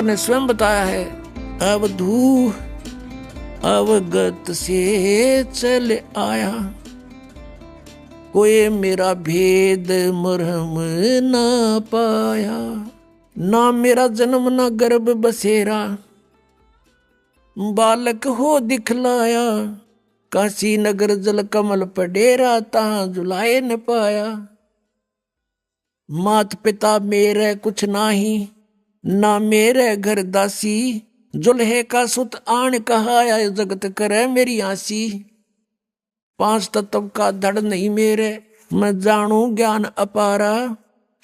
ने स्वयं बताया है, अवधू अवगत से चल आया, कोई मेरा भेद मरहम ना पाया। ना मेरा जन्म ना गर्भ बसेरा, बालक हो दिखलाया, काशी नगर जल कमल पडेरा, तहां जुलाए न पाया। मात पिता मेरे कुछ नाही, ना मेरे घर दासी, जुल्हे का सुत आन कहाया, जगत करे मेरी आसी। पांच तत्व का धड़ नहीं मेरे, मैं जानू ज्ञान अपारा,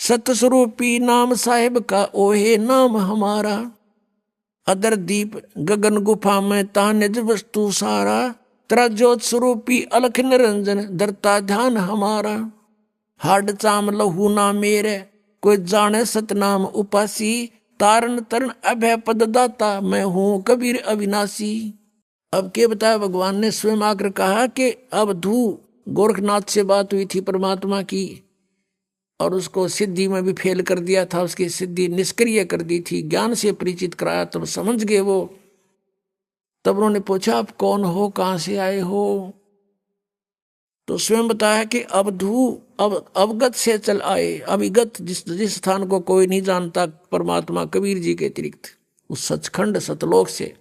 सतस्वरूपी नाम साहिब का ओहे नाम हमारा। अदर दीप गगन गुफा में ता निज वस्तु सारा, तेरा ज्योत स्वरूपी अलख निरंजन धरता ध्यान हमारा। हाड चाम लहू ना मेरे, कोई जाने सतनाम उपासी, तारण तरण अभय पद दाता, मैं हूं कबीर अविनाशी। अब क्या बताया, भगवान ने स्वयं आकर कहा कि अब धू गोरखनाथ से बात हुई थी परमात्मा की, और उसको सिद्धि में भी फेल कर दिया था, उसकी सिद्धि निष्क्रिय कर दी थी, ज्ञान से परिचित कराया, तब समझ गए वो। तब उन्होंने पूछा आप कौन हो, कहां से आए हो? तो स्वयं बताया कि अवधू अवगत से चल आए। अविगत जिस स्थान को कोई नहीं जानता परमात्मा कबीर जी के अतिरिक्त, उस सचखंड सतलोक से।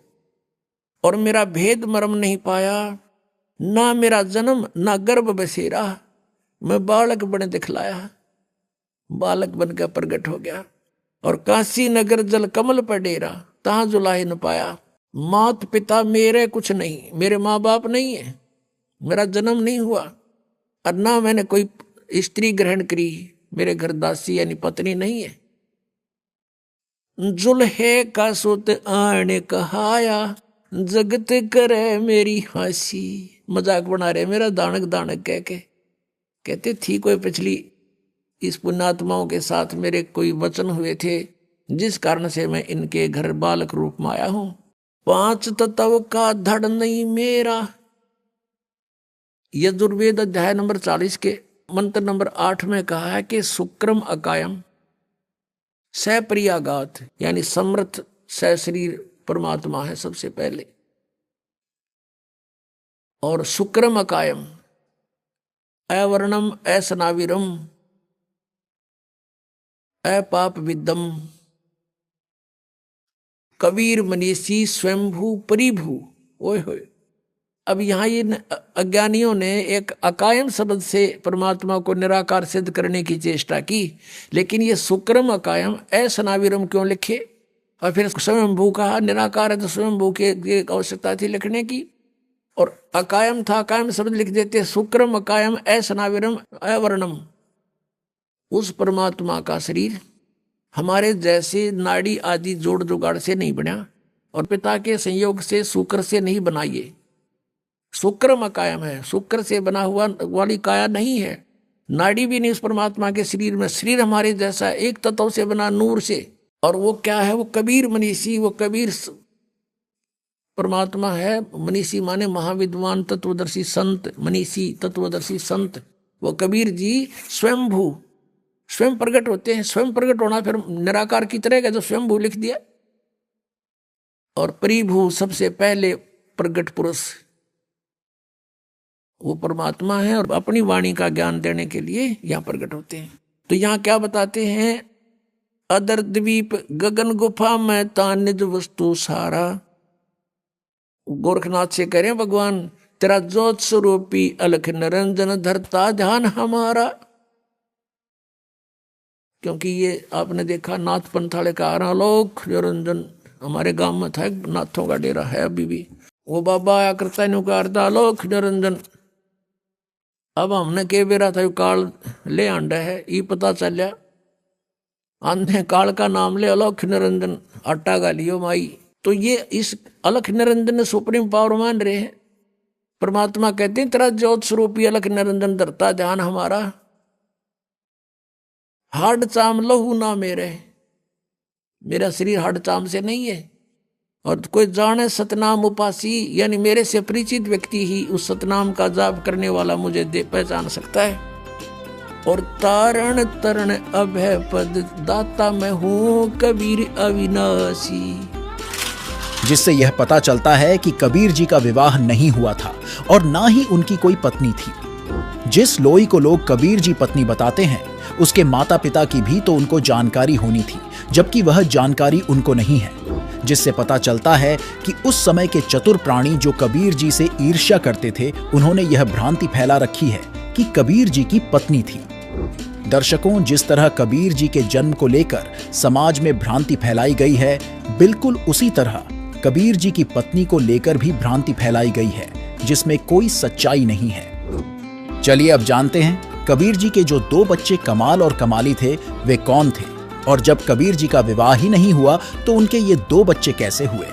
और मेरा भेद मर्म नहीं पाया, ना मेरा जन्म ना गर्भ बसेरा, मैं बालक बने दिखलाया, बालक बनकर प्रकट हो गया। और काशी नगर जल कमल पर डेरा, तहां जुलाए न पाया। मात पिता मेरे कुछ नहीं, मेरे माँ बाप नहीं है, मेरा जन्म नहीं हुआ, और ना मैंने कोई स्त्री ग्रहण करी, मेरे घर दासी यानी पत्नी नहीं है। जुल्हे का सुत आने कहाया, जगत करे मेरी हंसी। मजाक बना रहे मेरा दानक दानक कह के। कहते थी कोई पिछली इस पुण्यात्माओं के साथ मेरे कोई वचन हुए थे, जिस कारण से मैं इनके घर बालक रूप में आया हूं। पांच तत्व का धड़ नहीं मेरा, यजुर्वेद अध्याय नंबर 40 के मंत्र नंबर 8 में कहा है कि शुक्रम अकायम सप्रियागात, यानी समर्थ सशरीर परमात्मा है सबसे पहले। और शुक्रम अकायम अवर्णम असनाविरम अपाप विदम कबीर मनीषी स्वयंभू परिभू। ओए होए, अब यहाँ ये अज्ञानियों ने एक अकायम शब्द से परमात्मा को निराकार सिद्ध करने की चेष्टा की, लेकिन ये शुक्रम अकायम असनाविरम क्यों लिखे? और फिर स्वयंभू कहा, निराकार है तो स्वयंभू की आवश्यकता थी लिखने की। और अकायम था, अकायम शब्द लिख देते, शुक्रम अकायम असनाविरम अवर्णम। उस परमात्मा का शरीर हमारे जैसे नाड़ी आदि जोड़ जुगाड़ से नहीं बना, और पिता के संयोग से शुक्र से नहीं बनाइए। शुक्रम अकायम है, शुक्र से बना हुआ वाली काया नहीं है, नाड़ी भी नहीं उस परमात्मा के शरीर में। शरीर हमारे जैसा एक तत्व से बना, नूर से। और वो क्या है? वो कबीर मनीषी, वो कबीर परमात्मा है। मनीषी माने महाविद्वान तत्वदर्शी संत, मनीषी तत्वदर्शी संत। वो कबीर जी स्वयंभू, स्वयं प्रकट होते हैं। स्वयं प्रकट होना फिर निराकार की तरह का, जो स्वयंभू लिख दिया। और परिभू सबसे पहले प्रकट पुरुष वो परमात्मा है, और अपनी वाणी का ज्ञान देने के लिए यहाँ प्रकट होते हैं। तो यहाँ क्या बताते हैं? अदर द्वीप गगन गुफा में ता निज वस्तु सारा। गोरखनाथ से कह रहे हैं भगवान, तेरा ज्योत स्वरूपी अलख निरंजन धरता ध्यान हमारा। क्योंकि ये आपने देखा नाथ पंथाले का आलोक निरंजन, हमारे गांव में था एक नाथों का डेरा है अभी भी, वो बाबा आया करता है आलोक निरंजन। अब हमने के बेरा था काल ले आंडा है, ये पता चलिया आंधे काल का नाम ले अलख निरंजन आटा गालियो माई। तो ये इस अलख निरंजन ने सुप्रीम पावर मान रहे हैं। परमात्मा कहते हैं तेरा ज्योत स्वरूपी अलख निरंजन धरता ध्यान हमारा। हाड चाम लहू ना मेरे, मेरा शरीर हाड चाम से नहीं है। और कोई जाने सतनाम उपासी, यानी मेरे से परिचित व्यक्ति ही उस सतनाम का जाप करने वाला मुझे पहचान सकता है। और तारण तरण अभय पद दाता मैं हूँ कबीर अविनाशी। जिससे यह पता चलता है कि कबीर जी का विवाह नहीं हुआ था और ना ही उनकी कोई पत्नी थी। जिस लोई को लोग कबीर जी पत्नी बताते हैं उसके माता पिता की भी तो उनको जानकारी होनी थी, जबकि वह जानकारी उनको नहीं है। जिससे पता चलता है कि उस समय के चतुर प्राणी जो कबीर जी से ईर्ष्या करते थे, उन्होंने यह भ्रांति फैला रखी है कि कबीर जी की पत्नी थी। दर्शकों, जिस तरह कबीर जी के जन्म को लेकर समाज में भ्रांति फैलाई गई है, बिल्कुल उसी तरह कबीर जी की पत्नी को लेकर भी भ्रांति फैलाई गई है, जिसमें कोई सच्चाई नहीं है। चलिए अब जानते हैं कबीर जी के जो 2 बच्चे कमाल और कमाली थे वे कौन थे, और जब कबीर जी का विवाह ही नहीं हुआ तो उनके ये 2 बच्चे कैसे हुए।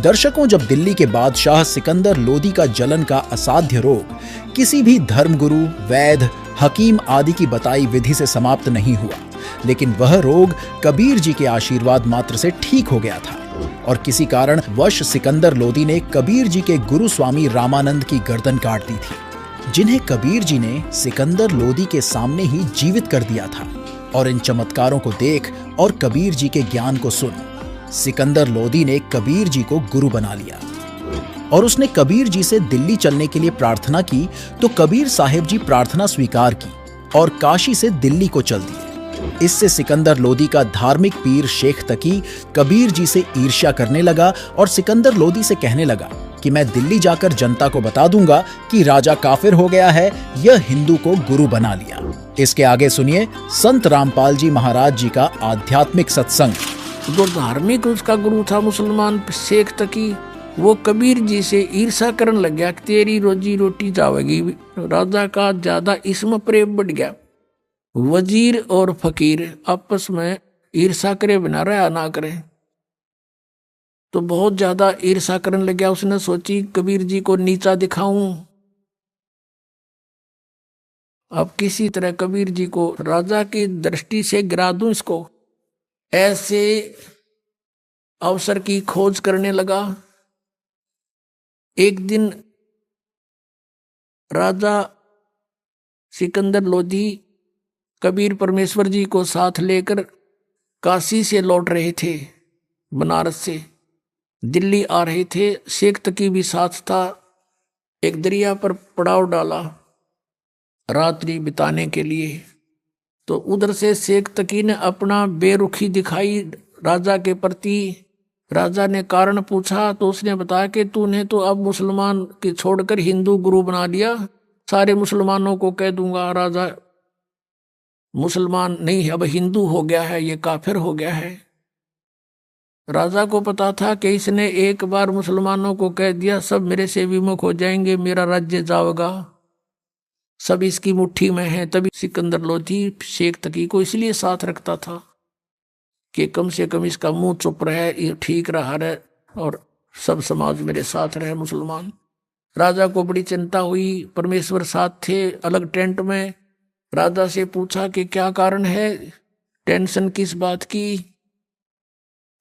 दर्शकों, जब दिल्ली के बादशाह सिकंदर लोदी का जलन का असाध्य रोग किसी भी धर्मगुरु, वैद्य, हकीम आदि की बताई विधि से समाप्त नहीं हुआ, लेकिन वह रोग कबीर जी के आशीर्वाद मात्र से ठीक हो गया था और किसी कारण वश सिकंदर लोदी ने कबीर जी के गुरु स्वामी रामानंद की गर्दन काट दी थी, जिन्हें कबीर जी ने सिकंदर लोदी के सामने ही जीवित कर दिया था। और इन चमत्कारों को देख और कबीर जी के ज्ञान को सुन सिकंदर लोदी ने कबीर जी को गुरु बना लिया और उसने कबीर जी से दिल्ली चलने के लिए प्रार्थना की, तो कबीर साहिब जी प्रार्थना स्वीकार की और काशी से दिल्ली को चल दिए। इससे सिकंदर लोदी का धार्मिक पीर शेख तकी कबीर जी से ईर्ष्या करने लगा और सिकंदर लोदी से कहने लगा कि मैं दिल्ली जाकर जनता को बता दूंगा कि राजा काफिर हो गया है, यह हिंदू को गुरु बना लिया। इसके आगे सुनिए संत रामपाल जी महाराज जी का आध्यात्मिक सत्संग। जो धार्मिक उसका गुरु था मुसलमान शेख तकी, वो कबीर जी से ईर्षा करने लग गया, तेरी रोजी रोटी जावेगी। राजा का ज्यादा इसमें प्रेम बढ़ गया। वजीर और फकीर आपस में ईर्षा करे बिना रहा ना करे, तो बहुत ज्यादा ईर्षा करने लग गया। उसने सोची कबीर जी को नीचा दिखाऊं, अब किसी तरह कबीर जी को राजा की दृष्टि से गिरा दूं इसको। ऐसे अवसर की खोज करने लगा। एक दिन राजा सिकंदर लोधी कबीर परमेश्वर जी को साथ लेकर काशी से लौट रहे थे, बनारस से दिल्ली आ रहे थे। शेख तकी भी साथ था। एक दरिया पर पड़ाव डाला रात्रि बिताने के लिए। तो उधर से शेख तकी ने अपना बेरुखी दिखाई राजा के प्रति। राजा ने कारण पूछा तो उसने बताया कि तूने तो अब मुसलमान की छोड़कर हिंदू गुरु बना लिया, सारे मुसलमानों को कह दूंगा राजा मुसलमान नहीं है, अब हिंदू हो गया है, ये काफिर हो गया है। राजा को पता था कि इसने एक बार मुसलमानों को कह दिया सब मेरे से विमुख हो जाएंगे, मेरा राज्य जाएगा, सब इसकी मुट्ठी में है। तभी सिकंदर लोधी शेख तकी को इसलिए साथ रखता था कि कम से कम इसका मुंह चुप रहे, ये ठीक रहा रहे और सब समाज मेरे साथ रहे मुसलमान। राजा को बड़ी चिंता हुई। परमेश्वर साथ थे अलग टेंट में। राजा से पूछा कि क्या कारण है, टेंशन किस बात की।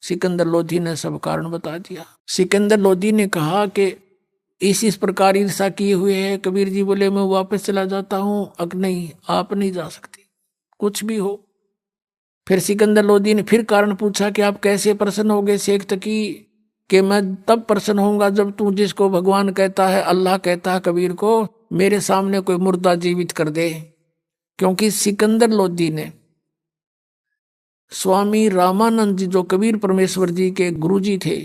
सिकंदर लोधी ने सब कारण बता दिया। सिकंदर लोधी ने कहा कि इस प्रकार ईर्षा किए हुए है। कबीर जी बोले मैं वापस चला जाता हूं। अग नहीं, आप नहीं जा सकते, कुछ भी हो। फिर सिकंदर लोधी ने फिर कारण पूछा कि आप कैसे प्रसन्न हो गए शेख तकी, कि मैं तब प्रसन्न होऊंगा जब तू जिसको भगवान कहता है, अल्लाह कहता है कबीर को, मेरे सामने कोई मुर्दा जीवित कर दे। क्योंकि सिकंदर लोधी ने स्वामी रामानंद जी जो कबीर परमेश्वर जी के गुरुजी थे,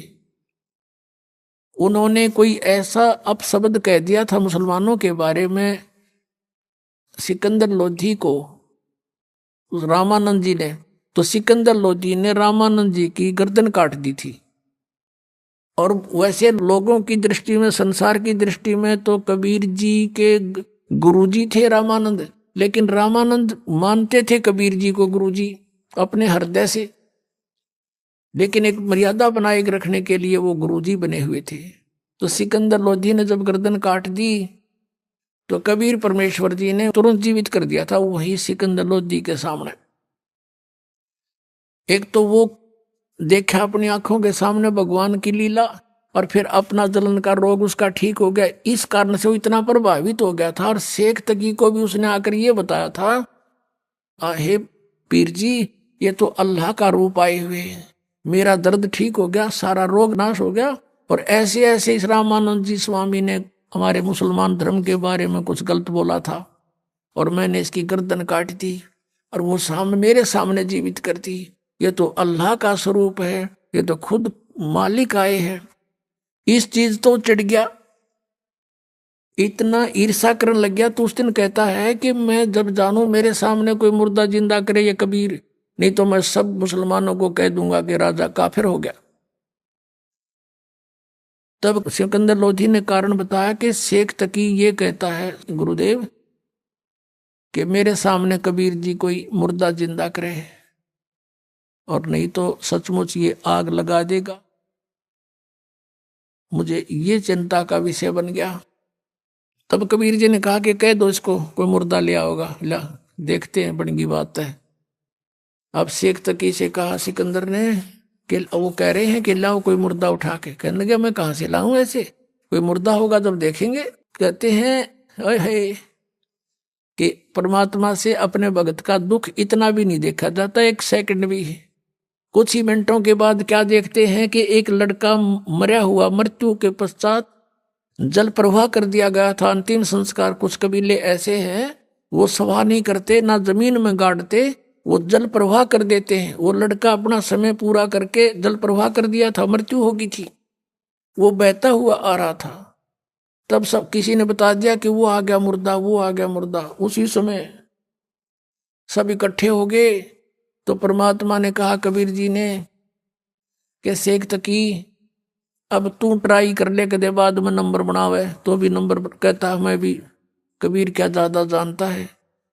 उन्होंने कोई ऐसा अपशब्द कह दिया था मुसलमानों के बारे में सिकंदर लोधी को रामानंद जी ने। तो सिकंदर लोधी ने रामानंद जी की गर्दन काट दी थी। और वैसे लोगों की दृष्टि में, संसार की दृष्टि में तो कबीर जी के गुरुजी थे रामानंद, लेकिन रामानंद मानते थे कबीर जी को गुरुजी अपने हृदय से, लेकिन एक मर्यादा बनाए रखने के लिए वो गुरुजी बने हुए थे। तो सिकंदर लोधी ने जब गर्दन काट दी तो कबीर परमेश्वर जी ने तुरंत जीवित कर दिया था वही सिकंदर लोधी के सामने। एक तो वो देखा अपनी आंखों के सामने भगवान की लीला, और फिर अपना जलन का रोग उसका ठीक हो गया। इस कारण से वो इतना प्रभावित हो गया था। और शेख तकी को भी उसने आकर ये बताया था, हे पीर जी, ये तो अल्लाह का रूप आए हुए हैं, मेरा दर्द ठीक हो गया, सारा रोग नाश हो गया। और ऐसे ऐसे इस रामानंद जी स्वामी ने हमारे मुसलमान धर्म के बारे में कुछ गलत बोला था और मैंने इसकी गर्दन काट दी और वो मेरे सामने जीवित कर दी। ये तो अल्लाह का स्वरूप है, ये तो खुद मालिक आए हैं। इस चीज तो चिढ़ गया, इतना ईर्षा करने लग गया। तो उस दिन कहता है कि मैं जब जानू मेरे सामने कोई मुर्दा जिंदा करे ये कबीर, नहीं तो मैं सब मुसलमानों को कह दूंगा कि राजा काफिर हो गया। तब सिकंदर लोधी ने कारण बताया कि शेख तकी ये कहता है गुरुदेव कि मेरे सामने कबीर जी कोई मुर्दा जिंदा करे और नहीं तो सचमुच ये आग लगा देगा। मुझे ये चिंता का विषय बन गया। तब कबीर जी ने कहा कि कह दो इसको कोई मुर्दा ले आओगा, ला देखते हैं बड़ी बात है। अब शेख तकी से कहा सिकंदर ने कि वो कह रहे हैं कि लाओ कोई मुर्दा उठा के। कहने लगे मैं कहाँ से लाऊं, ऐसे कोई मुर्दा होगा जब देखेंगे। कहते हैं है कि परमात्मा से अपने भगत का दुख इतना भी नहीं देखा जाता, एक सेकंड भी। कुछ ही मिनटों के बाद क्या देखते हैं कि एक लड़का मरा हुआ, मृत्यु के पश्चात जल प्रवाह कर दिया गया था। अंतिम संस्कार कुछ कबीले ऐसे हैं वो सवाह नहीं करते, ना जमीन में गाड़ते, वो जल प्रवाह कर देते हैं। वो लड़का अपना समय पूरा करके जल प्रवाह कर दिया था, मृत्यु हो गई थी, वो बहता हुआ आ रहा था। तब सब किसी ने बता दिया कि वो आ गया मुर्दा, वो आ गया मुर्दा। उसी समय सब इकट्ठे हो गए। तो परमात्मा ने कहा कबीर जी ने कि शेख तकी अब तू ट्राई कर ले, कदे बाद में नंबर बनावे। तो भी नंबर कहता मैं भी कबीर क्या ज्यादा जानता है।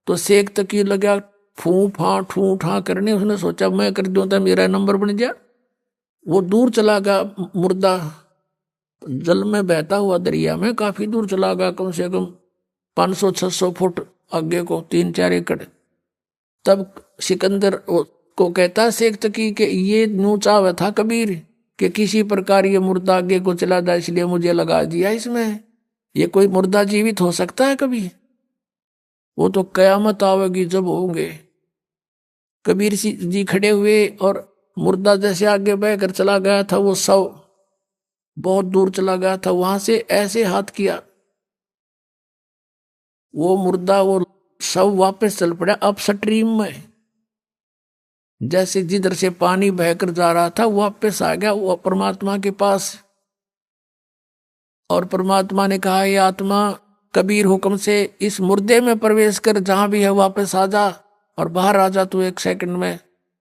तो शेख तकी लगा ठू ठा करने। उसने सोचा मैं कर दूं तो मेरा नंबर बन गया। वो दूर चला गया मुर्दा, जल में बहता हुआ दरिया में काफी दूर चला गया, कम से कम 500-600 फुट आगे को, 3-4 एकड़। तब सिकंदर को कहता शेख तकी कि ये न्यू चाव था कबीर कि किसी प्रकार ये मुर्दा आगे को चला जाए, इसलिए मुझे लगा दिया इसमें। ये कोई मुर्दा जीवित हो सकता है कभी? वो तो कयामत आवेगी जब होंगे। कबीर जी खड़े हुए और मुर्दा जैसे आगे बहकर चला गया था, वो शव बहुत दूर चला गया था, वहां से ऐसे हाथ किया, वो मुर्दा वो शव वापस चल पड़ा अप स्ट्रीम में। जैसे जिधर से पानी बहकर जा रहा था वापस आ गया वो परमात्मा के पास। और परमात्मा ने कहा ये आत्मा कबीर हुक्म से इस मुर्दे में प्रवेश कर, जहां भी है वापस आ जा और बाहर आ जा तू 1 सेकंड में।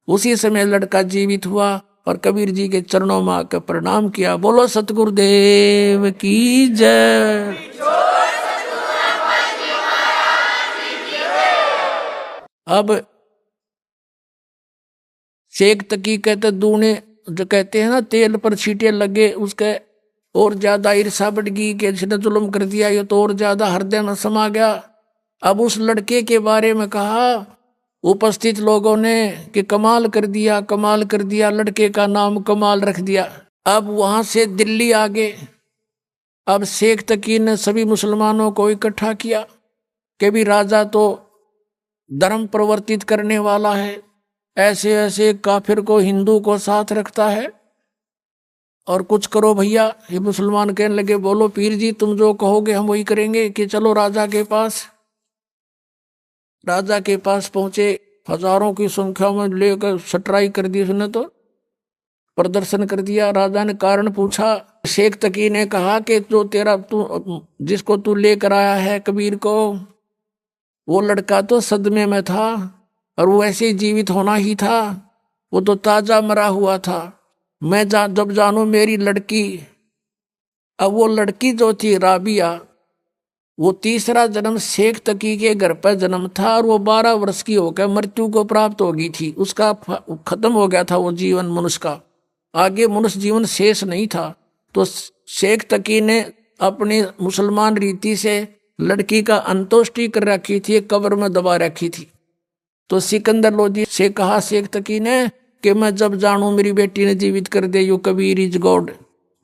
उसी समय लड़का जीवित हुआ और कबीर जी के चरणों में आकर प्रणाम किया। बोलो सतगुरुदेव की जय। अब शेख तकी कहते दूने जो कहते हैं ना तेल पर छींटे लगे, उसके और ज्यादा ईर्षा बढ़ गई कि जिसने जुल्म कर दिया ये तो और ज्यादा हृदय में समा गया। अब उस लड़के के बारे में कहा उपस्थित लोगों ने कि कमाल कर दिया, कमाल कर दिया, लड़के का नाम कमाल रख दिया। अब वहां से दिल्ली आ गए। अब शेख तकी ने सभी मुसलमानों को इकट्ठा किया कि भी राजा तो धर्म प्रवर्तित करने वाला है, ऐसे ऐसे काफिर को हिंदू को साथ रखता है, और कुछ करो भैया। ये मुसलमान कहने लगे बोलो पीर जी तुम जो कहोगे हम वही करेंगे, कि चलो राजा के पास। राजा के पास पहुंचे, हजारों की संख्या में लेकर सटराई कर दी उसने, तो प्रदर्शन कर दिया। राजा ने कारण पूछा। शेख तकी ने कहा कि जो तेरा तू जिसको तू लेकर आया है कबीर को, वो लड़का तो सदमे में था और वो ऐसे जीवित होना ही था, वो तो ताजा मरा हुआ था। मैं जब जानू मेरी लड़की, अब वो लड़की जो थी राबिया, वो तीसरा जन्म शेख तकी के घर पर जन्म था और वो 12 वर्ष की होकर मृत्यु को प्राप्त हो गई थी। उसका खत्म हो गया था वो जीवन मनुष्य का, आगे मनुष्य जीवन शेष नहीं था। तो शेख तकी ने अपनी मुसलमान रीति से लड़की का अंतोष्टि कर रखी थी, कब्र में दबा रखी थी। तो सिकंदर लोधी से कहा शेख तकी ने कि मैं जब जानू मेरी बेटी ने जीवित कर दे, यू कबीर इज गॉड,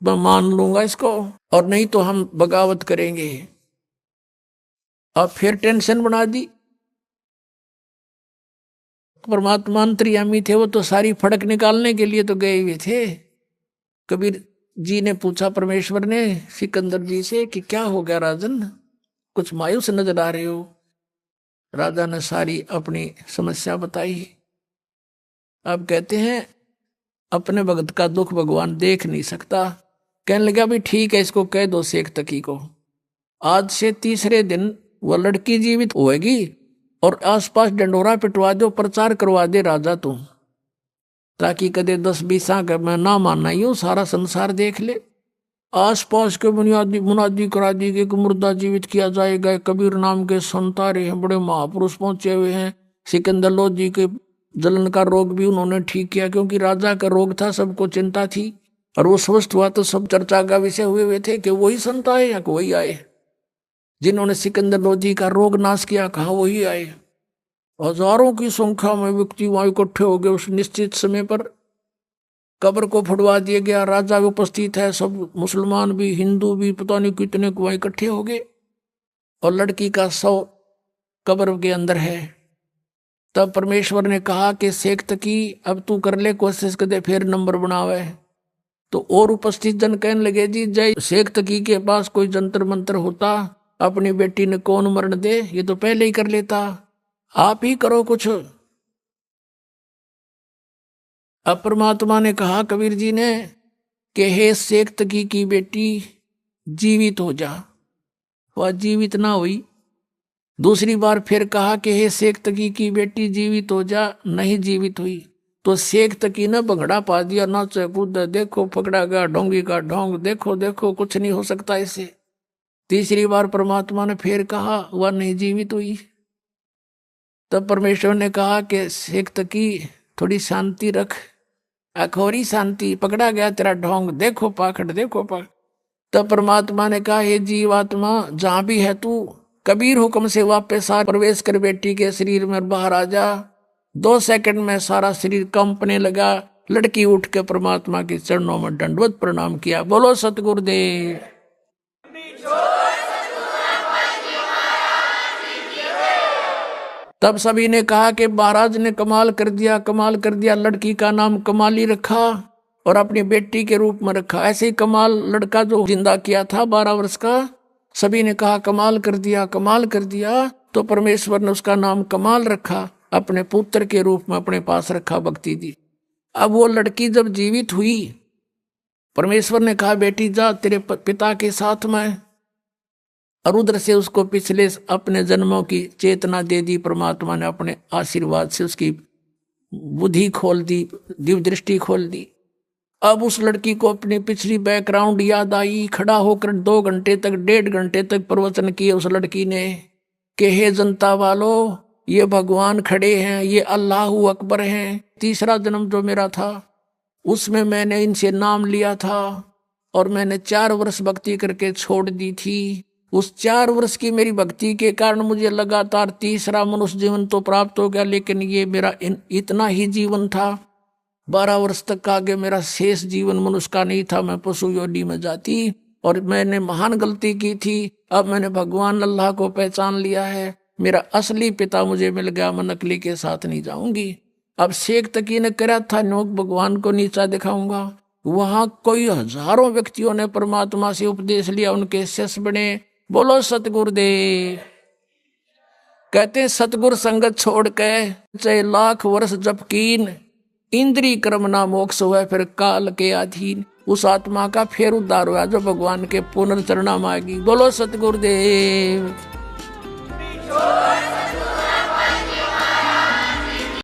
मैं मान लूंगा इसको, और नहीं तो हम बगावत करेंगे। अब फिर टेंशन बना दी। परमात्मा अंतर्यामी थे, वो तो सारी फड़क निकालने के लिए तो गए हुए थे। कबीर जी ने पूछा परमेश्वर ने सिकंदर जी से कि क्या हो गया राजन, कुछ मायूस नजर आ रहे हो। राजा ने सारी अपनी समस्या बताई। अब कहते हैं अपने भगत का दुख भगवान देख नहीं सकता। कहने लगा भी ठीक है, इसको कह दो शेख तकी को आज से तीसरे दिन वह लड़की जीवित होएगी, और आसपास डंडोरा पिटवा दो, प्रचार करवा दे राजा तुम, ताकि कदे 10-20 आंख में ना मानना यूं सारा संसार देख ले। आसपास के बुनियादी मुनादी करा दी कि मुर्दा जीवित किया जाएगा। कबीर नाम के संत आ रहे हैं, बड़े महापुरुष पहुंचे हुए हैं। सिकंदर लोधी के जलन का रोग भी उन्होंने ठीक किया, क्योंकि राजा का रोग था, सबको चिंता थी। और वो स्वस्थ हुआ तो सब चर्चा का विषय हुए हुए थे कि वही संत आए या वही आए जिन्होंने सिकंदर लोधी का रोग नाश किया। कहा वही आए। हजारों की संख्या में व्यक्ति वहां इकट्ठे हो गए। उस निश्चित समय पर कब्र को फुड़वा दिया गया। राजा उपस्थित है, सब मुसलमान भी हिंदू भी, पता नहीं कितने को वहां इकट्ठे हो गए। और लड़की का शव कब्र के अंदर है। तब परमेश्वर ने कहा कि शेख तकी अब तू कर ले कोशिश, कर फिर नंबर बनावे। तो और उपस्थित जन कहने लगे जी जय शेख तकी के पास कोई जंतर मंत्र होता, अपनी बेटी ने कौन मरण दे, ये तो पहले ही कर लेता, आप ही करो कुछ। अब परमात्मा ने कहा कबीर जी ने कि हे शेख तकी की बेटी जीवित हो जा। वह जीवित ना हुई। दूसरी बार फिर कहा कि हे शेख तकी की बेटी जीवित हो जा, नहीं जीवित हुई। तो शेख तकी ने भंगड़ा पा दिया, नाचे कूद, देखो पकड़ा गया ढोंगी का ढोंग, देखो देखो कुछ नहीं हो सकता इससे। तीसरी बार परमात्मा ने फिर कहा, वह नहीं जीवित हुई। तब परमेश्वर ने कहा कि शेख तकी थोड़ी शांति रख, अखोरी शांति, पकड़ा गया तेरा ढोंग, देखो पाखड़ देखो पाखड़। तब परमात्मा ने कहा हे जीवात्मा जहां भी है तू, कबीर हुक्म से वापस आ, प्रवेश कर बेटी के शरीर में बाहर आ जा। 2 सेकंड में सारा शरीर कंपने लगा। लड़की उठ के परमात्मा के चरणों में दंडवत प्रणाम किया। बोलो सतगुरुदेव। तब सभी ने कहा कि महाराज ने कमाल कर दिया, कमाल कर दिया। लड़की का नाम कमाली रखा और अपनी बेटी के रूप में रखा। ऐसे ही कमाल लड़का जो जिंदा किया था 12 वर्ष का, सभी ने कहा कमाल कर दिया, कमाल कर दिया। तो परमेश्वर ने उसका नाम कमाल रखा, अपने पुत्र के रूप में अपने पास रखा, भक्ति दी। अब वो लड़की जब जीवित हुई, परमेश्वर ने कहा बेटी जा तेरे पिता के साथ में। और उधर से उसको पिछले अपने जन्मों की चेतना दे दी। परमात्मा ने अपने आशीर्वाद से उसकी बुद्धि खोल दी, दिव्य दृष्टि खोल दी। अब उस लड़की को अपनी पिछली बैकग्राउंड याद आई। खड़ा होकर 2 घंटे तक, 1.5 घंटे तक प्रवचन किए उस लड़की ने कि हे जनता वालों, ये भगवान खड़े हैं, ये अल्लाहू अकबर हैं। तीसरा जन्म जो मेरा था उसमें मैंने इनसे नाम लिया था और मैंने 4 वर्ष भक्ति करके छोड़ दी थी। उस 4 वर्ष की मेरी भक्ति के कारण मुझे लगातार तीसरा मनुष्य जीवन तो प्राप्त हो गया, लेकिन ये मेरा इतना ही जीवन था। 12 वर्ष तक आगे मेरा शेष जीवन मनुष्य का नहीं था, मैं पशु योनि में जाती। और मैंने महान गलती की थी। अब मैंने भगवान अल्लाह को पहचान लिया है। मेरा असली पिता मुझे मिल गया, मैं नकली के साथ नहीं जाऊंगी। अब शेख तकी ने करा था नोक भगवान को नीचा दिखाऊंगा। वहां कोई हजारों व्यक्तियों ने परमात्मा से उपदेश लिया, उनके शिष्य बने। बोलो सतगुरुदेव। कहते सतगुरु संगत छोड़ के चाहे लाख वर्ष जप कीन, इंद्री कर्म ना मोक्ष हुआ फिर काल के अधीन। उस आत्मा का फिर उद्धार हुआ जो भगवान के पुनर्चरणा मांगी। बोलो सतगुरुदेव।